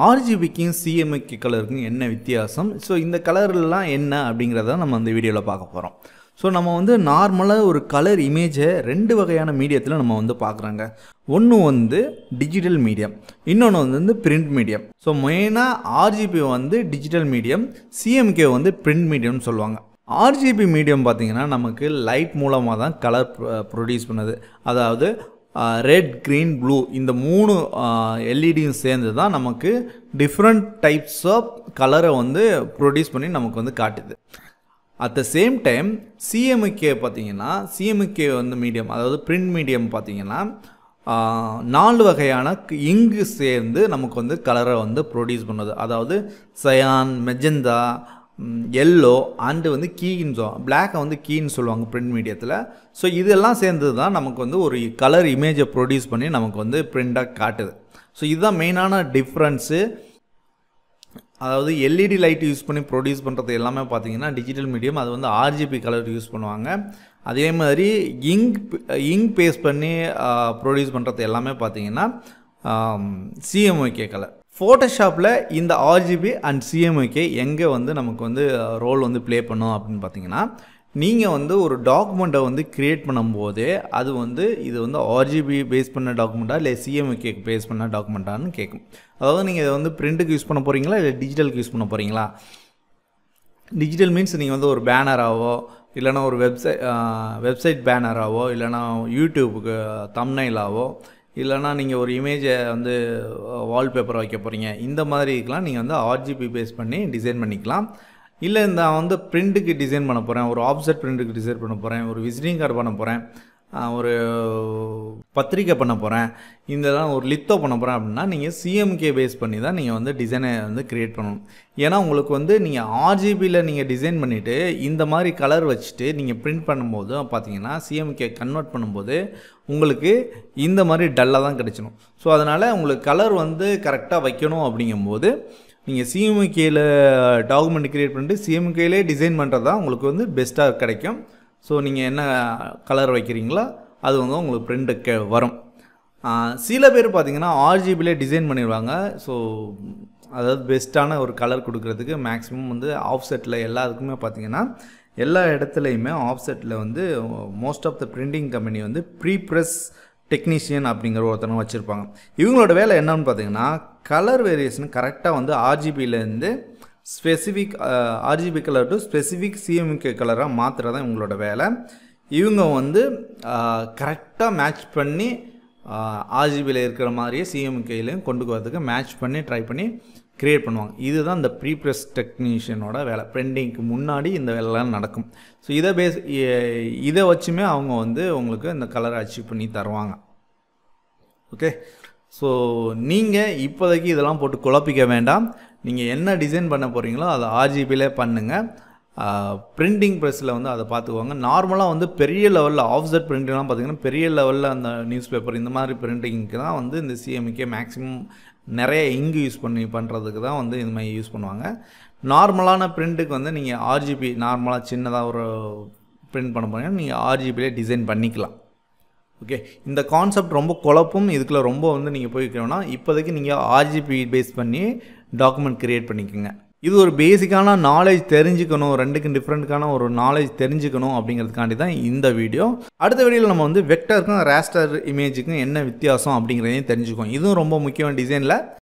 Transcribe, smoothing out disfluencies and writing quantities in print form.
RGBக்கும் CMYK கலருக்கும் என்ன வித்தியாசம்? So இந்த கலர்லாம் என்ன அப்படிங்கிறத நம்ம இந்த வீடியோவில் பார்க்க போகிறோம். ஸோ நம்ம வந்து நார்மலாக ஒரு கலர் இமேஜை 2 வகையான மீடியத்தில் நம்ம வந்து பார்க்குறாங்க. ஒன்று வந்து டிஜிட்டல் மீடியம், இன்னொன்று வந்து பிரிண்ட் மீடியம். ஸோ மெயினாக RGB வந்து டிஜிட்டல் மீடியம், CMYK வந்து பிரிண்ட் மீடியம்னு சொல்லுவாங்க. RGB மீடியம் பார்த்திங்கன்னா நமக்கு லைட் மூலமாக தான் கலர் ப்ரொடியூஸ் பண்ணுது. அதாவது ரெட், க்ரீன், ப்ளூ இந்த 3 எல்இடியும் சேர்ந்து தான் நமக்கு டிஃப்ரெண்ட் டைப்ஸ் ஆஃப் கலரை வந்து ப்ரொடியூஸ் பண்ணி நமக்கு வந்து காட்டுது. At the same time CMYK பார்த்திங்கன்னா CMYK வந்து மீடியம், அதாவது பிரிண்ட் மீடியம் பார்த்திங்கன்னா 4 வகையான இங்கு சேர்ந்து நமக்கு வந்து கலரை வந்து ப்ரொடியூஸ் பண்ணுது. அதாவது சயான், மெஜந்தா, எல்லோ அண்டு வந்து கீன்னு பிளாக்கை வந்து கீன்னு சொல்லுவாங்க பிரிண்ட் மீடியத்தில். ஸோ இதெல்லாம் சேர்ந்து தான் நமக்கு வந்து ஒரு கலர் இமேஜை ப்ரொடியூஸ் பண்ணி நமக்கு வந்து பிரிண்டாக காட்டுது. ஸோ இதுதான் மெயினான டிஃப்ரென்ஸு. அதாவது எல்இடி லைட் யூஸ் பண்ணி ப்ரொடியூஸ் பண்ணுறது எல்லாமே பார்த்திங்கன்னா டிஜிட்டல் மீடியம், அது வந்து RGB கலர் யூஸ் பண்ணுவாங்க. அதே மாதிரி இங்க் பேஸ்ட் பண்ணி ப்ரொடியூஸ் பண்ணுறது எல்லாமே பார்த்திங்கன்னா CMYK கலர். ஃபோட்டோஷாப்பில் இந்த RGB அண்ட் CMYK எங்கே வந்து நமக்கு வந்து ரோல் வந்து ப்ளே பண்ணும் அப்படின்னு பார்த்தீங்கன்னா, நீங்கள் வந்து ஒரு டாக்குமெண்ட்டை வந்து க்ரியேட் பண்ணும்போதே அது வந்து இது வந்து RGB பேஸ் பண்ண டாக்குமெண்ட்டா இல்லை CMYK பேஸ் பண்ண டாக்குமெண்ட்டான்னு கேட்கும். அதாவது நீங்கள் இதை வந்து பிரிண்ட்டுக்கு யூஸ் பண்ண போகிறீங்களா இல்லை டிஜிட்டலுக்கு யூஸ் பண்ண போகிறீங்களா? டிஜிட்டல் மீன்ஸ் நீங்கள் வந்து ஒரு பேனராகவோ இல்லைனா ஒரு வெப்சைட் பேனராகவோ இல்லைனா யூடியூபுக்கு தம்ப்நெயிலாவோ இல்லைனா நீங்கள் ஒரு இமேஜை வந்து வால்பேப்பர் வைக்க போகிறீங்க, இந்த மாதிரிக்கெலாம் நீங்கள் வந்து RGB பேஸ் பண்ணி டிசைன் பண்ணிக்கலாம். இல்லை நான் வந்து பிரிண்ட்டுக்கு டிசைன் பண்ண போகிறேன், ஒரு ஆஃப்செட் பிரிண்ட்டுக்கு டிசைன் பண்ண போகிறேன், ஒரு விசிட்டிங் கார்டு பண்ண போகிறேன், ஒரு பத்திரிக்கை பண்ண போகிறேன், இதெல்லாம் ஒரு லித்தோ பண்ண போகிறேன் அப்படின்னா நீங்கள் CMYK பேஸ் பண்ணி தான் நீங்கள் வந்து டிசைனை வந்து க்ரியேட் பண்ணணும். ஏன்னா உங்களுக்கு வந்து நீங்கள் RGBயில் நீங்கள் டிசைன் பண்ணிவிட்டு இந்த மாதிரி கலர் வச்சுட்டு நீங்கள் பிரிண்ட் பண்ணும்போது பார்த்தீங்கன்னா CMYK கன்வெர்ட் பண்ணும்போது உங்களுக்கு இந்த மாதிரி டல்லாக தான் கிடச்சிடும். ஸோ அதனால் உங்களுக்கு கலர் வந்து கரெக்டாக வைக்கணும் அப்படிங்கும்போது நீங்கள் CMYKயில் டாக்குமெண்ட் க்ரியேட் பண்ணிட்டு CMYKலே டிசைன் பண்ணுறது தான் உங்களுக்கு வந்து பெஸ்ட்டாக கிடைக்கும். ஸோ நீங்கள் என்ன கலர் வைக்கிறீங்களோ அது வந்து உங்களுக்கு பிரிண்ட்டுக்கு வரும். சில பேர் பார்த்திங்கன்னா RGBயிலே டிசைன் பண்ணிடுவாங்க. ஸோ அதாவது பெஸ்ட்டான ஒரு கலர் கொடுக்குறதுக்கு மேக்ஸிமம் வந்து ஆஃப்செட்டில் எல்லாத்துக்குமே பார்த்திங்கன்னா எல்லா இடத்துலையுமே ஆஃப்செட்டில் வந்து most of the printing company வந்து ப்ரீப்ரெஸ் டெக்னீஷியன் அப்படிங்கிற ஒருத்தனை வச்சுருப்பாங்க. இவங்களோட வேலை என்னன்னு பார்த்தீங்கன்னா கலர் வேரியேஷன் கரெக்டாக வந்து RGBயிலேருந்து specific RGB colour to specific CMYK கலராக மாற்றுறதான் இவங்களோட வேலை. இவங்க வந்து கரெக்டாக மேட்ச் பண்ணி RGBயில் இருக்கிற மாதிரியே CMYKலையும் கொண்டு வரதுக்கு மேட்ச் பண்ணி ட்ரை பண்ணி க்ரியேட் பண்ணுவாங்க. இதுதான் இந்த ப்ரீப்ரெஸ் டெக்னீஷியனோட வேலை. பிரிண்டிங்க்கு முன்னாடி இந்த வேலைலாம் நடக்கும். ஸோ இதை வச்சுமே அவங்க வந்து உங்களுக்கு இந்த கலரை அச்சீவ் பண்ணி தருவாங்க. ஓகே, ஸோ நீங்கள் இப்போதைக்கு இதெல்லாம் போட்டு குழப்பிக்க வேண்டாம். நீங்கள் என்ன டிசைன் பண்ண போகிறீங்களோ அதை RGBயிலே பண்ணுங்கள். பிரிண்டிங் ப்ரெஸ்ஸில் வந்து அதை பார்த்துக்குவாங்க. நார்மலாக வந்து பெரிய லெவலில் ஆஃப்செட் பிரிண்டிங்லாம் பார்த்திங்கன்னா பெரிய லெவலில் அந்த நியூஸ் பேப்பர் இந்த மாதிரி பிரிண்டிங்க்கு தான் வந்து இந்த CMYK மேக்ஸிமம் நிறைய இங்கு யூஸ் பண்ணுறதுக்கு தான் வந்து இந்த மாதிரி யூஸ் பண்ணுவாங்க. நார்மலான பிரிண்ட்டுக்கு வந்து நீங்கள் RGB நார்மலாக சின்னதாக ஒரு பிரிண்ட் பண்ண போனீங்கன்னா நீங்கள் RGBயிலே டிசைன் பண்ணிக்கலாம். ஓகே, இந்த கான்செப்ட் ரொம்ப குழப்பம். இதுக்குள்ள ரொம்ப வந்து நீங்கள் போய்க்கணும்னா இப்போதைக்கு நீங்கள் RGB பேஸ் பண்ணி டாக்குமெண்ட் க்ரியேட் பண்ணிக்கோங்க. இது ஒரு பேசிக்கான நாலேஜ் தெரிஞ்சுக்கணும், ரெண்டுக்கும் டிஃப்ரெண்ட்டுக்கான ஒரு நாலேஜ் தெரிஞ்சுக்கணும் அப்படிங்கிறதுக்காண்டி தான் இந்த வீடியோ. அடுத்த வீடியோவில் நம்ம வந்து வெக்டருக்கும் ராஸ்டர் இமேஜுக்கும் என்ன வித்தியாசம் அப்படிங்கிறதையும் தெரிஞ்சுக்கோம். இதுவும் ரொம்ப முக்கியமான டிசைனில்